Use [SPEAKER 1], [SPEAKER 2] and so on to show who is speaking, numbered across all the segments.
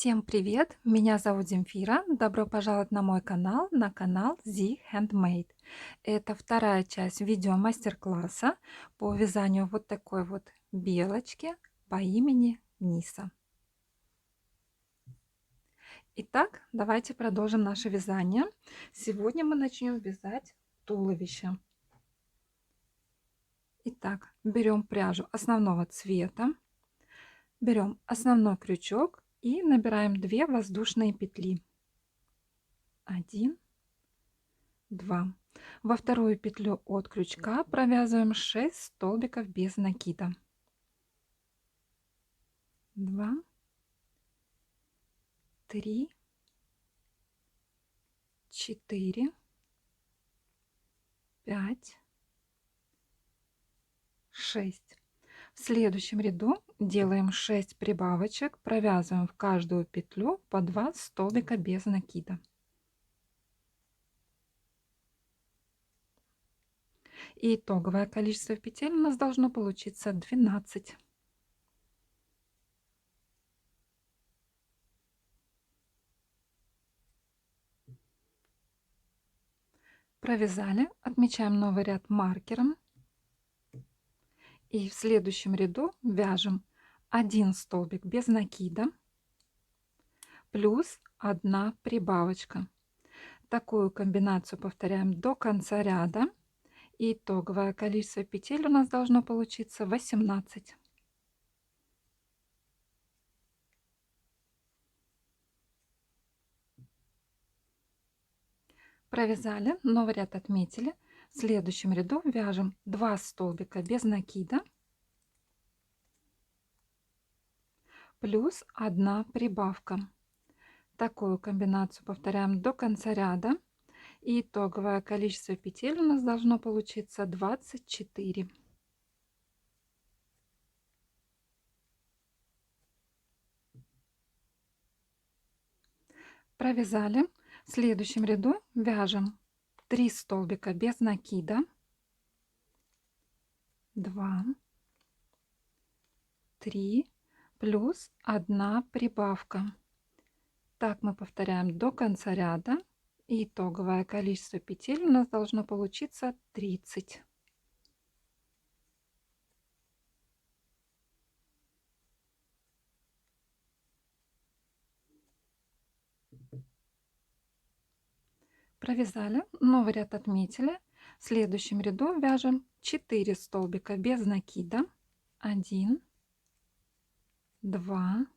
[SPEAKER 1] Всем привет! Меня зовут Земфира. Добро пожаловать на мой канал, на канал The Handmade. Это вторая часть видео мастер-класса по вязанию вот такой вот белочки по имени Ниса. Итак, давайте продолжим наше вязание. Сегодня мы начнем вязать туловище. Итак, берем пряжу основного цвета, берем основной крючок и набираем 2 воздушные петли. 1, 2. Во вторую петлю от крючка провязываем 6 столбиков без накида. 2, 3, 4, 5, 6. В следующем ряду делаем 6 прибавочек, провязываем в каждую петлю по 2 столбика без накида. И итоговое количество петель у нас должно получиться 12. Провязали, отмечаем новый ряд маркером. И в следующем ряду вяжем 1 столбик без накида плюс 1 прибавочка. Такую комбинацию повторяем до конца ряда. И итоговое количество петель у нас должно получиться 18. Провязали, новый ряд отметили. В следующем ряду вяжем 2 столбика без накида плюс 1 прибавка. Такую комбинацию повторяем до конца ряда. И итоговое количество петель у нас должно получиться 24. Провязали. В следующем ряду вяжем 3 столбика без накида, 2, 3 плюс 1 прибавка. Так мы повторяем до конца ряда. И итоговое количество петель у нас должно получиться 30. Провязали, новый ряд отметили. В следующем ряду вяжем 4 столбика без накида, 1, 2,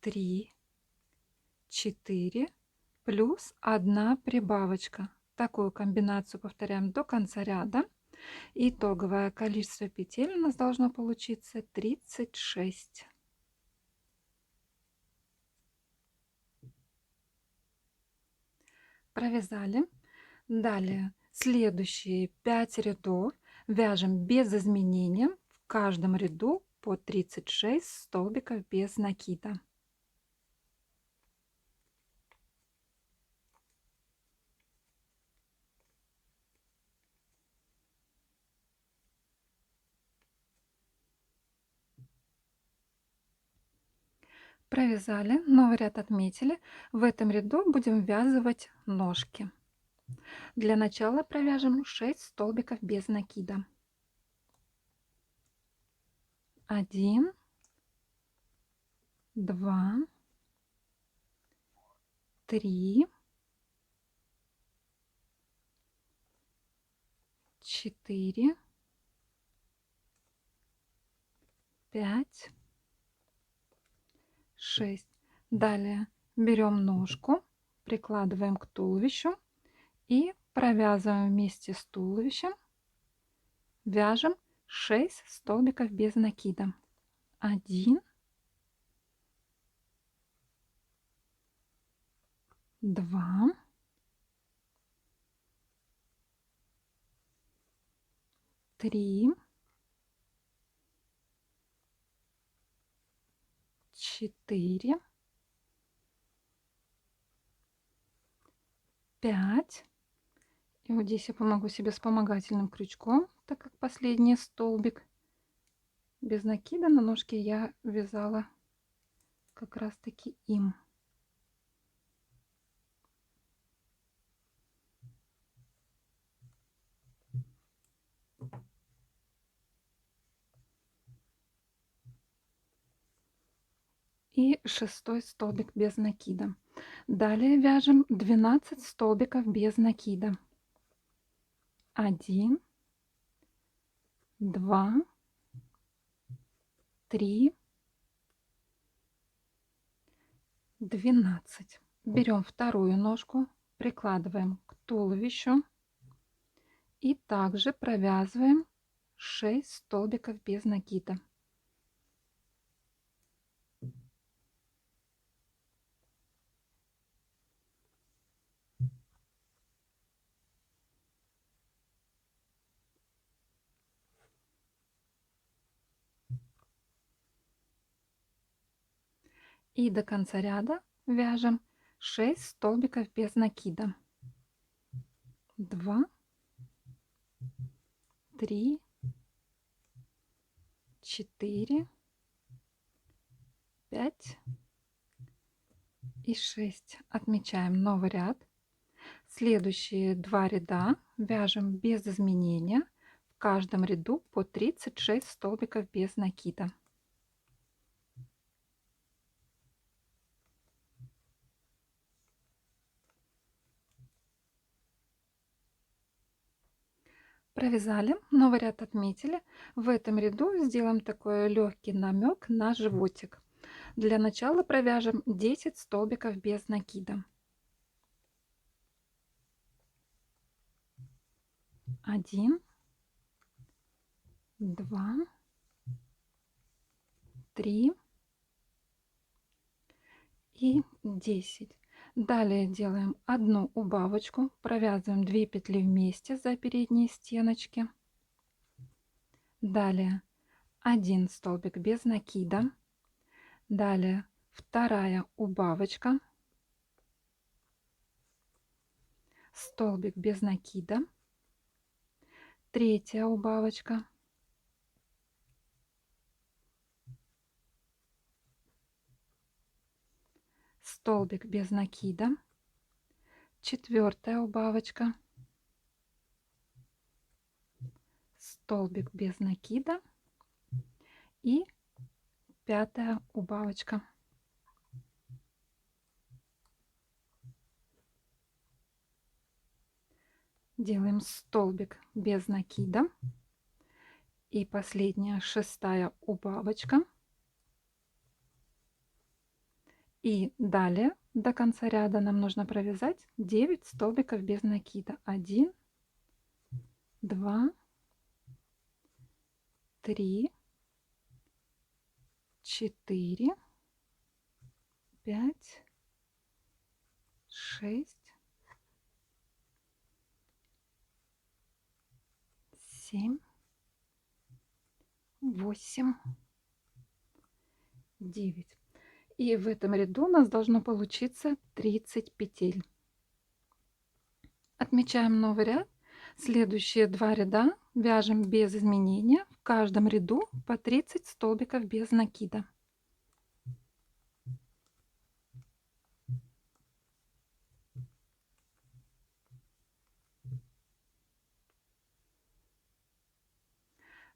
[SPEAKER 1] 3, 4 плюс 1 прибавочка. Такую комбинацию повторяем до конца ряда. Итоговое количество петель у нас должно получиться 36. Провязали. Далее следующие 5 рядов вяжем без изменения. В каждом ряду по 36 столбиков без накида. Провязали, новый ряд отметили. В этом ряду будем ввязывать ножки. Для начала провяжем 6 столбиков без накида. 1, 2, 3, 4, 5, 6. Далее берем ножку, прикладываем к туловищу и провязываем вместе с туловищем. Вяжем 6 столбиков без накида. 1, 2, 3, 4, 5. И вот здесь я помогу себе вспомогательным крючком, так как последний столбик без накида на ножке я вязала как раз таки им. И 6 столбик без накида. Далее вяжем 12 столбиков без накида. 1, 2, 3, 12. Берем вторую ножку, прикладываем к туловищу и также провязываем 6 столбиков без накида. И до конца ряда вяжем 6 столбиков без накида. 2, 3, 4, 5 и 6. Отмечаем новый ряд. Следующие 2 ряда вяжем без изменения. В каждом ряду по 36 столбиков без накида. Провязали, новый ряд отметили. В этом ряду сделаем такой легкий намек на животик. Для начала провяжем 10 столбиков без накида. 1, 2, 3 и 10. Далее делаем одну убавочку, провязываем 2 петли вместе за передние стеночки. Далее 1 столбик без накида. Далее вторая убавочка, столбик без накида, третья убавочка, столбик без накида, четвертая убавочка, столбик без накида и пятая убавочка. Делаем столбик без накида и последняя шестая убавочка. И далее до конца ряда нам нужно провязать 9 столбиков без накида. 1, 2, 3, 4, 5, 6, 7, 8, 9. И в этом ряду у нас должно получиться 30 петель. Отмечаем новый ряд. Следующие 2 ряда вяжем без изменения. В каждом ряду по 30 столбиков без накида.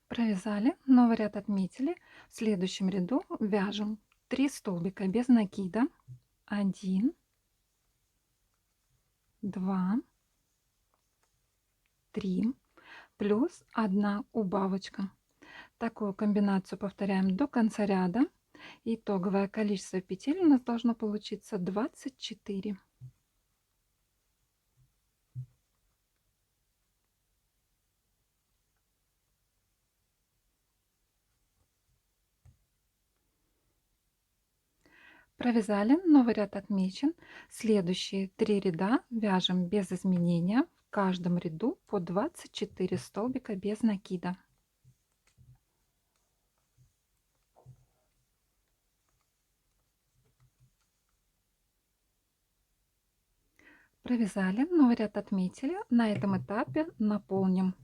[SPEAKER 1] Провязали, новый ряд отметили. В следующем ряду вяжем 3 столбика без накида. 1, 2, 3, плюс 1 убавочка. Такую комбинацию повторяем до конца ряда. Итоговое количество петель у нас должно получиться 24. Провязали, новый ряд отмечен. Следующие 3 ряда вяжем без изменения. В каждом ряду по 24 столбика без накида. Провязали, новый ряд отметили. На этом этапе наполним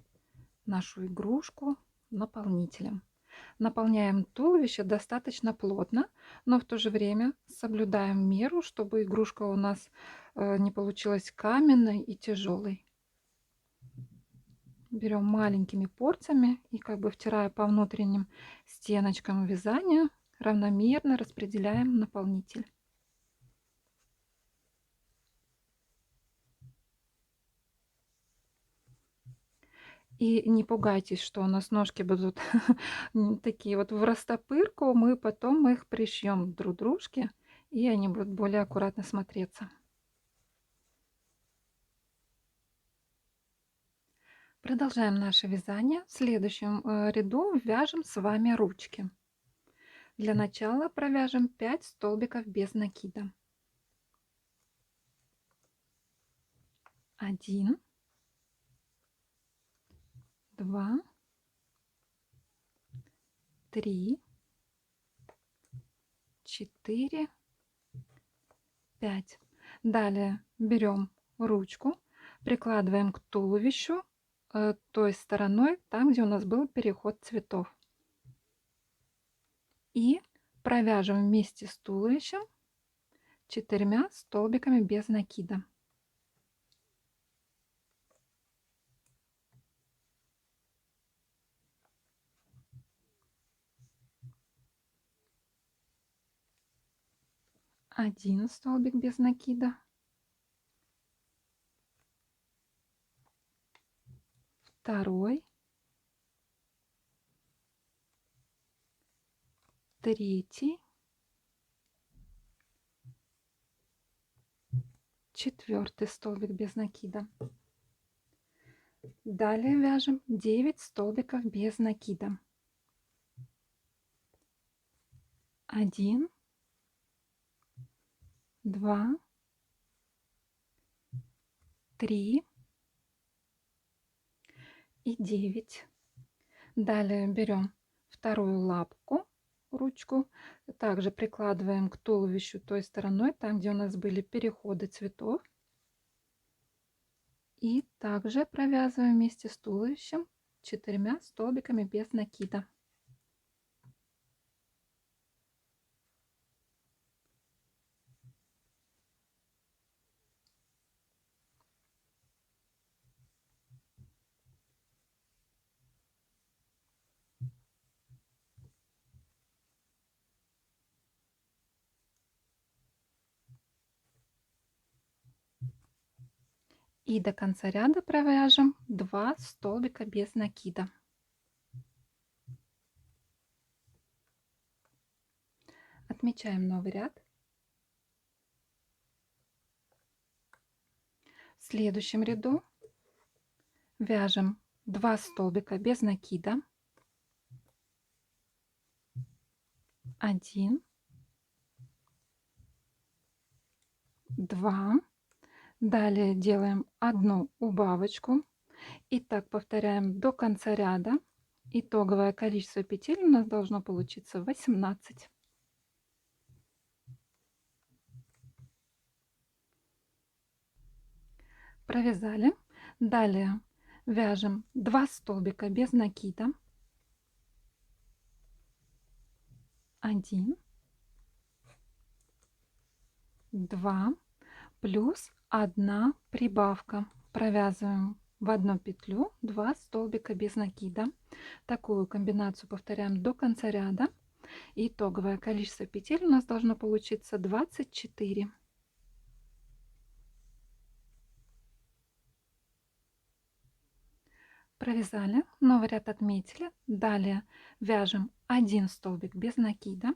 [SPEAKER 1] нашу игрушку наполнителем. Наполняем туловище достаточно плотно, но в то же время соблюдаем меру, чтобы игрушка у нас не получилась каменной и тяжелой. Берем маленькими порциями и как бы втирая по внутренним стеночкам вязания, равномерно распределяем наполнитель. И не пугайтесь, что у нас ножки будут такие вот в растопырку, мы потом их пришьем друг к дружке, и они будут более аккуратно смотреться. Продолжаем наше вязание. В следующем ряду вяжем с вами ручки. Для начала провяжем 5 столбиков без накида. 1, 2, 3, 4, 5. Далее берем ручку, прикладываем к туловищу той стороной, там, где у нас был переход цветов. И провяжем вместе с туловищем 4 столбиками без накида. Один столбик без накида. Второй. Третий. Четвертый столбик без накида. Далее вяжем 9 столбиков без накида. 1, 2, 3 и 9. Далее берем вторую лапку, ручку, также прикладываем к туловищу той стороной, там, где у нас были переходы цветов. И также провязываем вместе с туловищем 4 столбиками без накида. И до конца ряда провяжем 2 столбика без накида. Отмечаем новый ряд. В следующем ряду вяжем 2 столбика без накида. 1, 2. Далее делаем одну убавочку. И так повторяем до конца ряда. Итоговое количество петель у нас должно получиться 18. Провязали. Далее вяжем 2 столбика без накида. 1, 2 плюс 1 прибавка. Провязываем в одну петлю 2 столбика без накида. Такую комбинацию повторяем до конца ряда. Итоговое количество петель у нас должно получиться 24. Провязали, новый ряд отметили. Далее вяжем 1 столбик без накида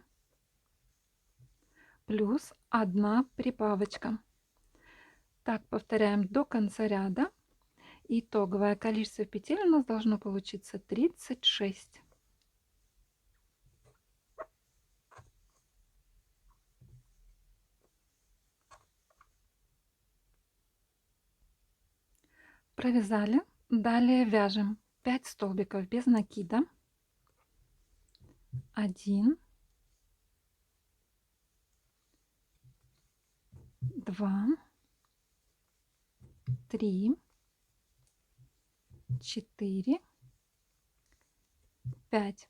[SPEAKER 1] плюс 1 прибавочка. Так повторяем до конца ряда. Итоговое количество петель у нас должно получиться 36. Провязали. Далее вяжем 5 столбиков без накида. 1, 2, 3, 4, 5.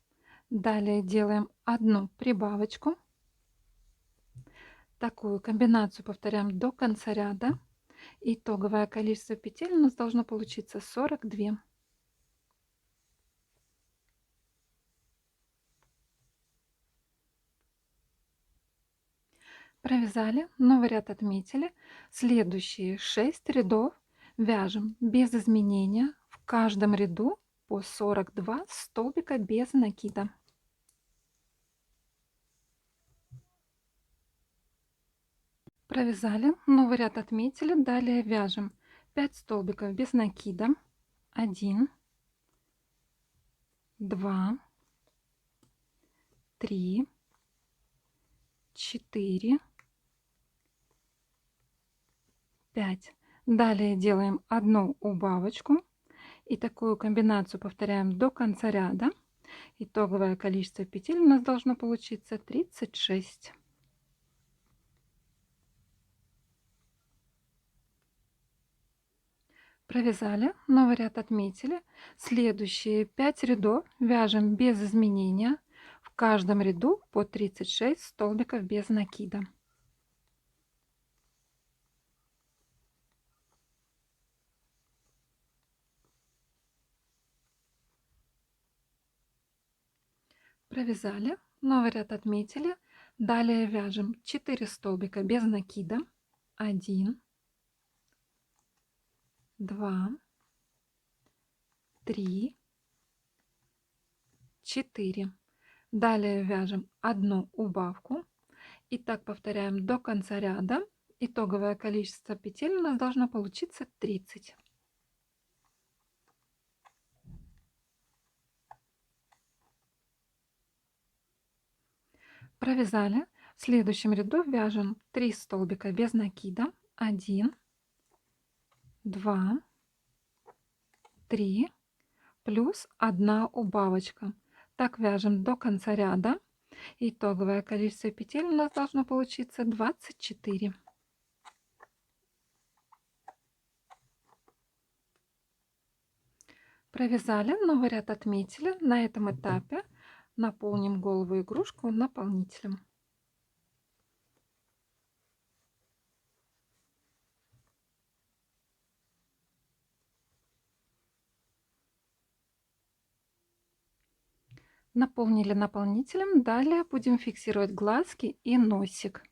[SPEAKER 1] Далее делаем одну прибавочку. Такую комбинацию повторяем до конца ряда. Итоговое количество петель у нас должно получиться 42. Провязали, новый ряд отметили. Следующие 6 рядов вяжем без изменения. В каждом ряду по 42 столбика без накида. Провязали, новый ряд отметили. Далее вяжем 5 столбиков без накида. 1, 2, 3, 4, 5. Далее делаем одну убавочку и такую комбинацию повторяем до конца ряда. Итоговое количество петель у нас должно получиться 36. Провязали, новый ряд отметили. Следующие 5 рядов вяжем без изменения. В каждом ряду по 36 столбиков без накида. Провязали, новый ряд отметили. Далее вяжем 4 столбика без накида. 1, 2, 3, 4. Далее вяжем одну убавку. И так повторяем до конца ряда. Итоговое количество петель у нас должно получиться 30. Провязали. В следующем ряду вяжем 3 столбика без накида. 1, 2, 3, плюс 1 убавочка. Так вяжем до конца ряда. Итоговое количество петель у нас должно получиться 24. Провязали, новый ряд отметили. На этом этапе наполним голову игрушку наполнителем. Наполнили наполнителем. Далее будем фиксировать глазки и носик.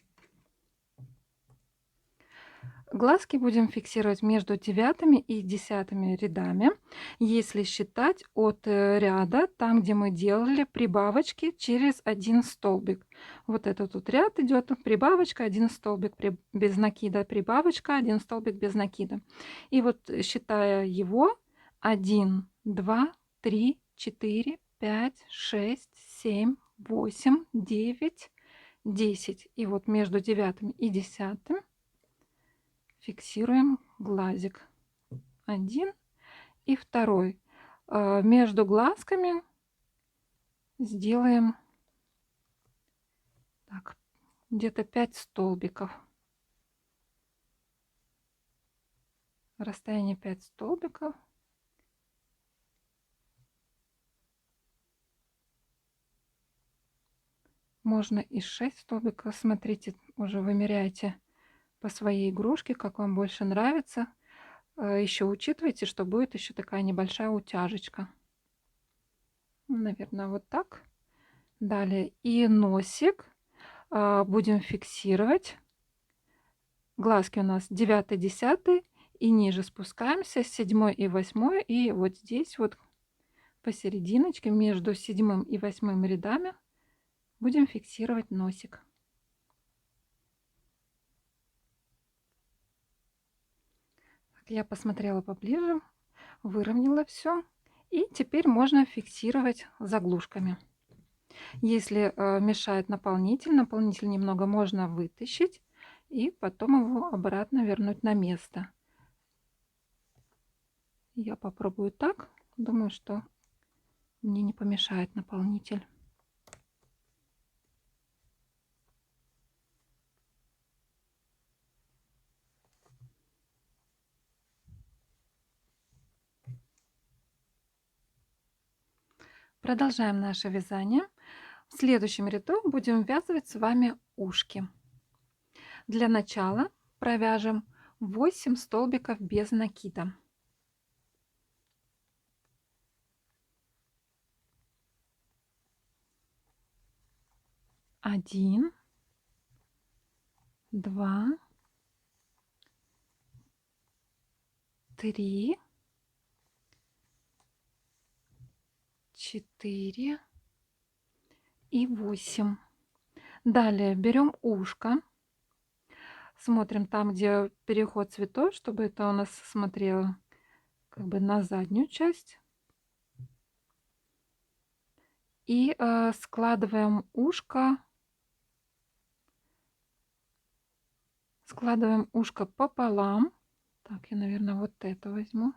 [SPEAKER 1] Глазки будем фиксировать между 9 и 10 рядами, если считать от ряда, там где мы делали прибавочки через один столбик. Вот этот тут ряд идет, прибавочка, один столбик без накида, прибавочка, один столбик без накида. И вот считая его, 1, 2, 3, 4, 5, 6, 7, 8, 9, 10. И вот между 9 и 10 фиксируем глазик. Один и второй. Между глазками сделаем так, где-то 5 столбиков. Расстояние 5 столбиков. Можно и 6 столбиков. Смотрите, уже вымеряйте по своей игрушке, как вам больше нравится. Еще учитывайте, что будет еще такая небольшая утяжечка. Наверное, вот так. Далее и носик будем фиксировать. Глазки у нас 9, 10 и ниже спускаемся, 7 и 8. И вот здесь вот посерединочке между 7 и 8 рядами будем фиксировать носик. Я посмотрела поближе, выровняла все. И теперь можно фиксировать заглушками. Если мешает наполнитель, наполнитель немного можно вытащить и потом его обратно вернуть на место. Я попробую так. Думаю, что мне не помешает наполнитель. Продолжаем наше вязание. В следующем ряду будем вязывать с вами ушки. Для начала провяжем 8 столбиков без накида. 1, 2, 3, 4 и 8. Далее берем ушко. Смотрим там, где переход цветов, чтобы это у нас смотрело как бы на заднюю часть. И складываем ушко пополам. Так, я, наверное, вот это возьму.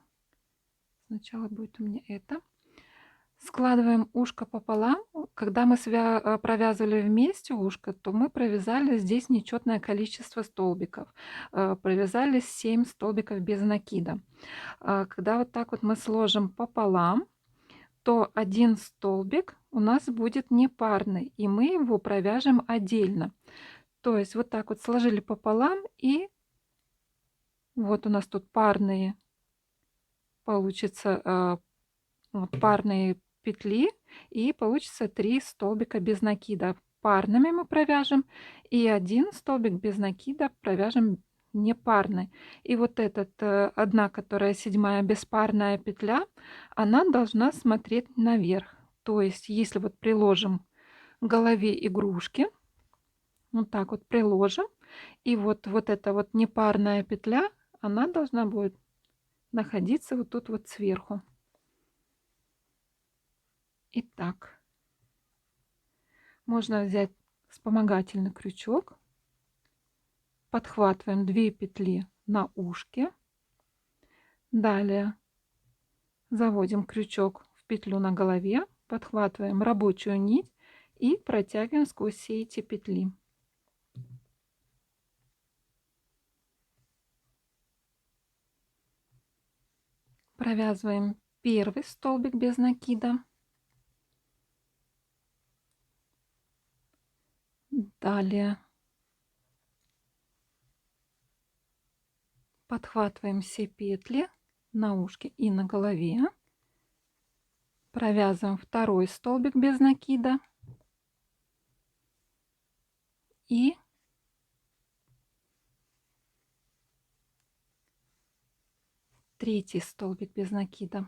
[SPEAKER 1] Сначала будет у меня это. Складываем ушко пополам. Когда мы провязывали вместе ушко, то мы провязали здесь нечетное количество столбиков. Провязали 7 столбиков без накида. Когда вот так вот мы сложим пополам, то один столбик у нас будет непарный, и мы его провяжем отдельно. То есть вот так вот сложили пополам, и вот у нас тут парные, получится, вот парные петли, и получится 3 столбика без накида. Парными мы провяжем, и один столбик без накида провяжем непарный. И вот одна, которая седьмая беспарная петля, она должна смотреть наверх. То есть если вот приложим к голове игрушки, вот так вот приложим, и вот эта вот непарная петля, она должна будет находиться вот тут вот сверху. Итак, можно взять вспомогательный крючок, подхватываем 2 петли на ушке, далее заводим крючок в петлю на голове, подхватываем рабочую нить и протягиваем сквозь все эти петли. Провязываем первый столбик без накида. Далее подхватываем все петли на ушке и на голове. Провязываем второй столбик без накида. И третий столбик без накида.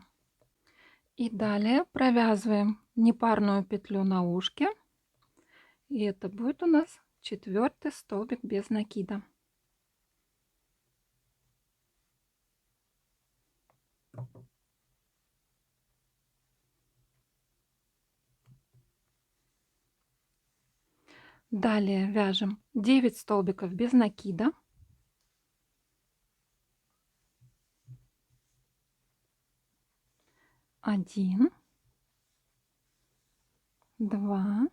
[SPEAKER 1] И далее провязываем непарную петлю на ушке. И это будет у нас 4-й столбик без накида. Далее вяжем 9 столбиков без накида. 1, 2,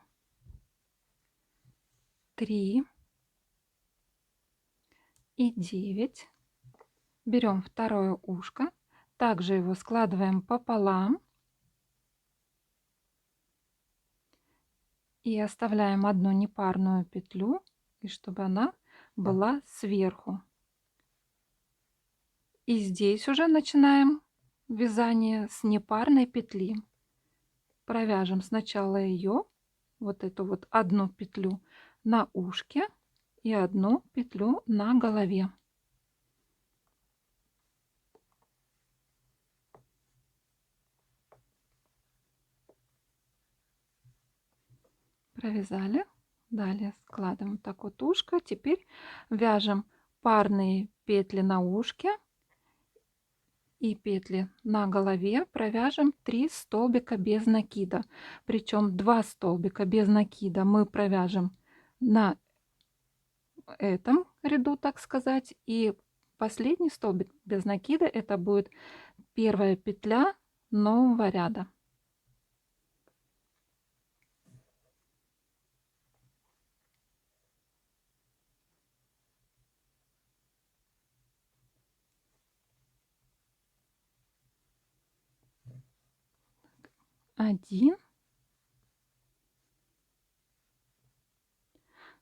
[SPEAKER 1] 3 и 9. Берем второе ушко, также его складываем пополам и оставляем одну непарную петлю, и чтобы она была сверху. И здесь уже начинаем вязание с непарной петли. Провяжем сначала ее, вот эту вот одну петлю на ушке и одну петлю на голове. Провязали. Далее складываем так вот ушко. Теперь вяжем парные петли на ушке и петли на голове. Провяжем 3 столбика без накида. Причем 2 столбика без накида мы провяжем на этом ряду, так сказать. И последний столбик без накида это будет первая петля нового ряда. Один,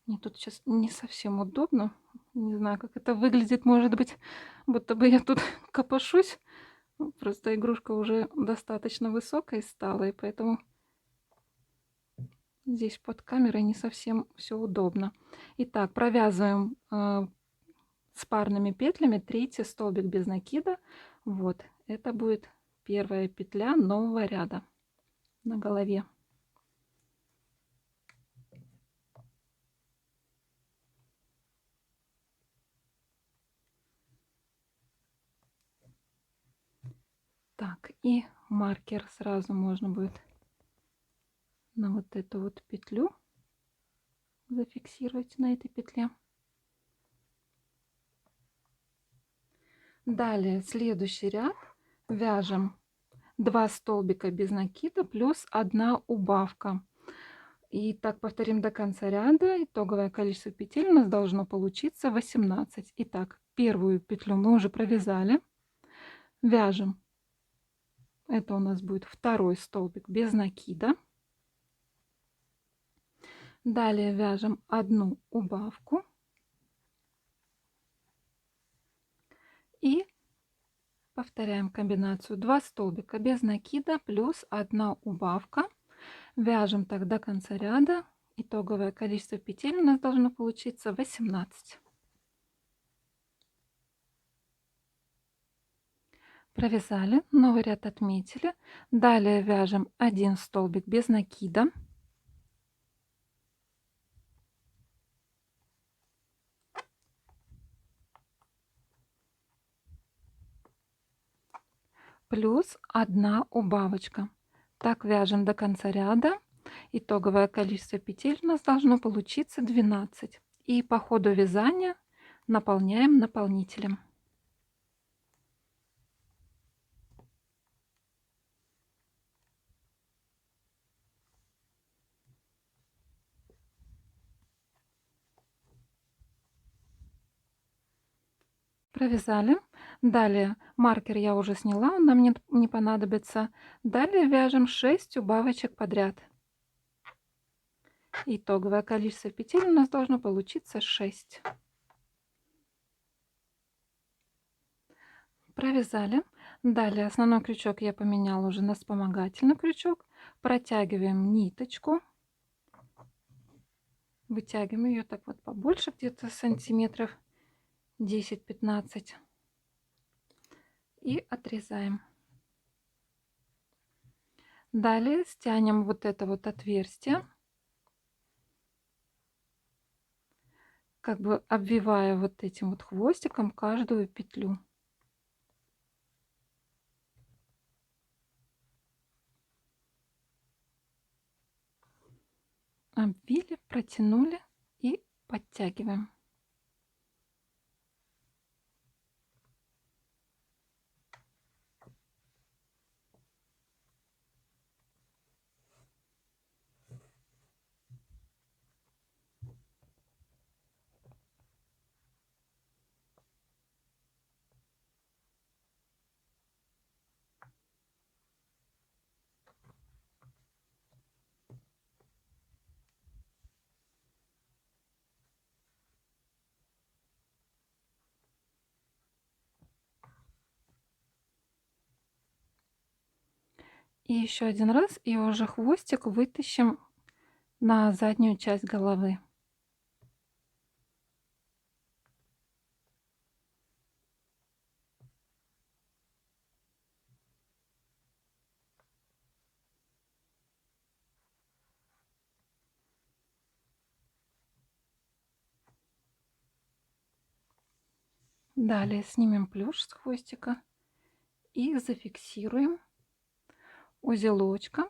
[SPEAKER 1] Мне тут сейчас не совсем удобно. Не знаю, как это выглядит. Может быть, будто бы я тут копошусь. Ну, просто игрушка уже достаточно высокой стала, и поэтому здесь под камерой не совсем все удобно. Итак, провязываем с парными петлями третий столбик без накида. Вот, это будет первая петля нового ряда на голове. Так, и маркер сразу можно будет на вот эту вот петлю зафиксировать на этой петле. Далее следующий ряд вяжем 2 столбика без накида плюс 1 убавка. И так повторим до конца ряда. Итоговое количество петель у нас должно получиться 18. Итак, первую петлю мы уже провязали. Вяжем. Это у нас будет второй столбик без накида. Далее вяжем 1 убавку. И повторяем комбинацию 2 столбика без накида плюс 1 убавка. Вяжем так до конца ряда. Итоговое количество петель у нас должно получиться 18. Провязали, новый ряд отметили. Далее вяжем 1 столбик без накида. Плюс 1 убавочка. Так вяжем до конца ряда. Итоговое количество петель у нас должно получиться 12. И по ходу вязания наполняем наполнителем. Провязали. Далее маркер я уже сняла, он нам не понадобится. Далее вяжем 6 убавочек подряд. Итоговое количество петель у нас должно получиться 6. Провязали. Далее основной крючок я поменяла уже на вспомогательный крючок. Протягиваем ниточку. Вытягиваем ее так вот побольше, где-то сантиметров 10-15. И отрезаем. Далее стянем вот это вот отверстие, как бы обвивая вот этим вот хвостиком каждую петлю. Обвили, протянули и подтягиваем. И еще один раз, и уже хвостик вытащим на заднюю часть головы. Далее снимем плюш с хвостика и зафиксируем узелочком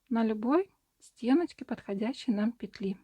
[SPEAKER 1] на любой стеночке подходящей нам петли.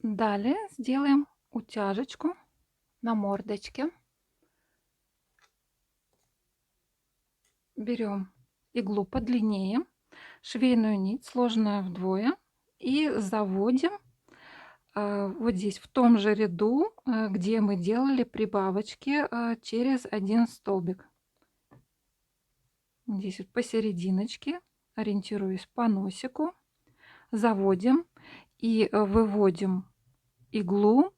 [SPEAKER 1] Далее сделаем утяжечку на мордочке. Берем иглу подлиннее, швейную нить, сложенную вдвое, и заводим вот здесь, в том же ряду, где мы делали прибавочки через один столбик. Здесь вот посерединочке, ориентируясь по носику, заводим и выводим иглу.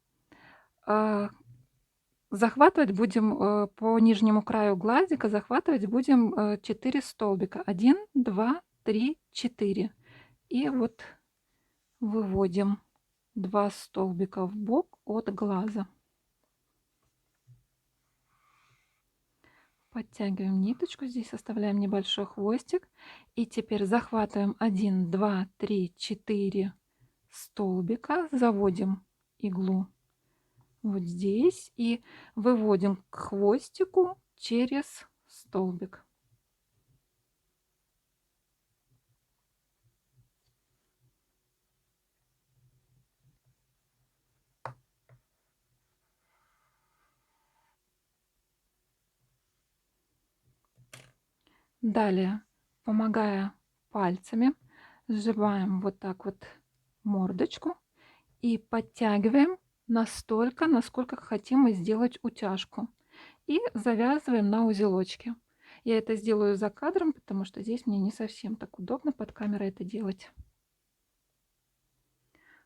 [SPEAKER 1] Захватывать будем по нижнему краю глазика, захватывать будем 4 столбика. 1, 2, 3, 4. И вот выводим 2 столбика в бок от глаза. Подтягиваем ниточку, здесь оставляем небольшой хвостик. И теперь захватываем 1, 2, 3, 4 столбика, заводим иглу вот здесь и выводим к хвостику через столбик. Далее, помогая пальцами, сжимаем вот так вот мордочку и подтягиваем настолько, насколько хотим мы сделать утяжку. И завязываем на узелочки. Я это сделаю за кадром, потому что здесь мне не совсем так удобно под камерой это делать.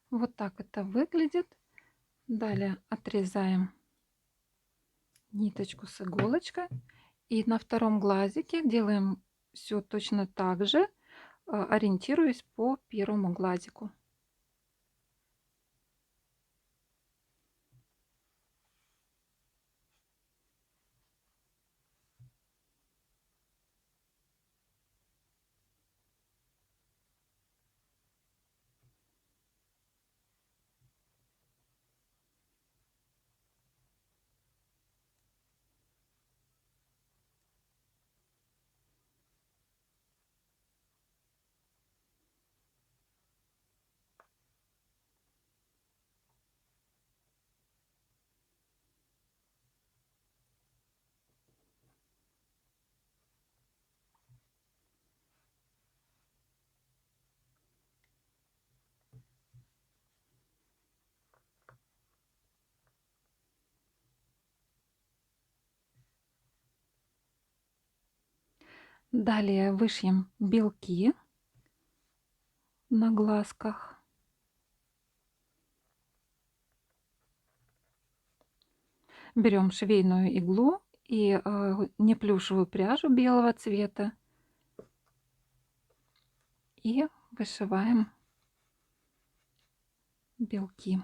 [SPEAKER 1] Вот так это выглядит. Далее отрезаем ниточку с иголочкой. И на втором глазике делаем все точно так же, ориентируясь по первому глазику. Далее вышьем белки на глазках. Берем швейную иглу и неплюшевую пряжу белого цвета и вышиваем белки.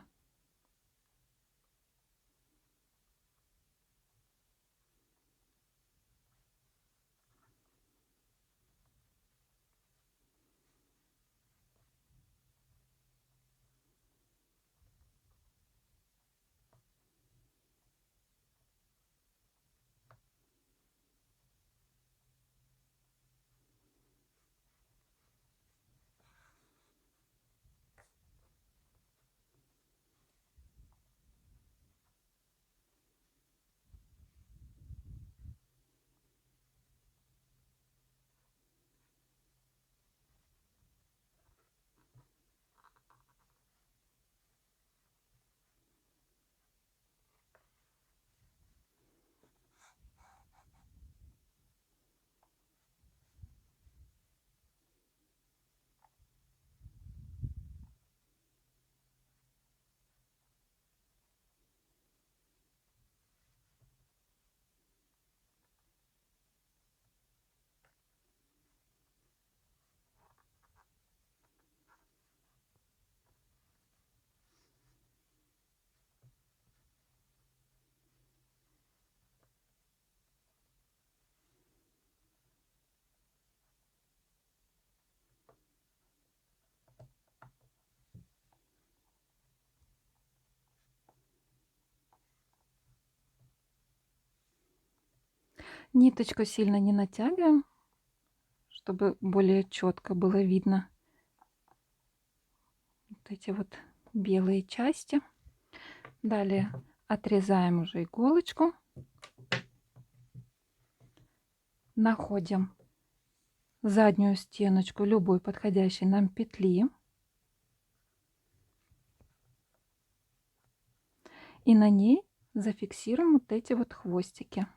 [SPEAKER 1] Ниточку сильно не натягиваем, чтобы более четко было видно вот эти вот белые части. Далее отрезаем уже иголочку. Находим заднюю стеночку любой подходящей нам петли. И на ней зафиксируем вот эти вот хвостики.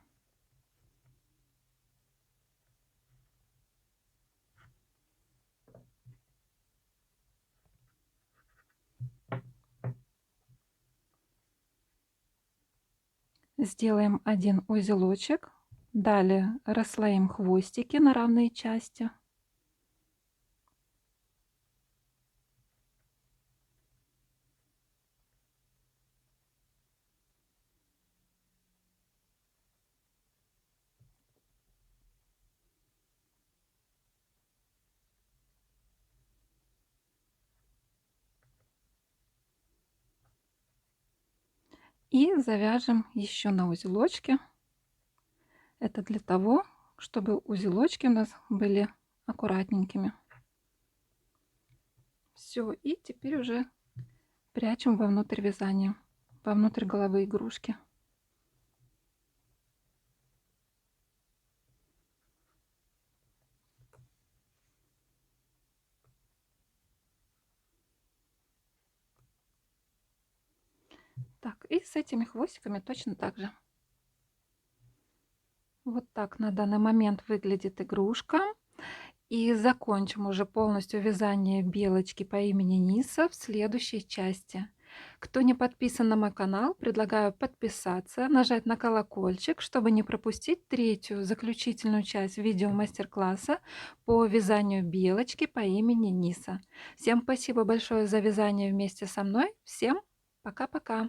[SPEAKER 1] Сделаем один узелочек. Далее расслоим хвостики на равные части. И завяжем еще на узелочке. Это для того, чтобы узелочки у нас были аккуратненькими. Все, и теперь уже прячем вовнутрь вязания, вовнутрь головы игрушки. Так, и с этими хвостиками точно так же. Вот так на данный момент выглядит игрушка. И закончим уже полностью вязание белочки по имени Ниса в следующей части. Кто не подписан на мой канал, предлагаю подписаться, нажать на колокольчик, чтобы не пропустить третью заключительную часть видео мастер-класса по вязанию белочки по имени Ниса. Всем спасибо большое за вязание вместе со мной. Всем пока-пока!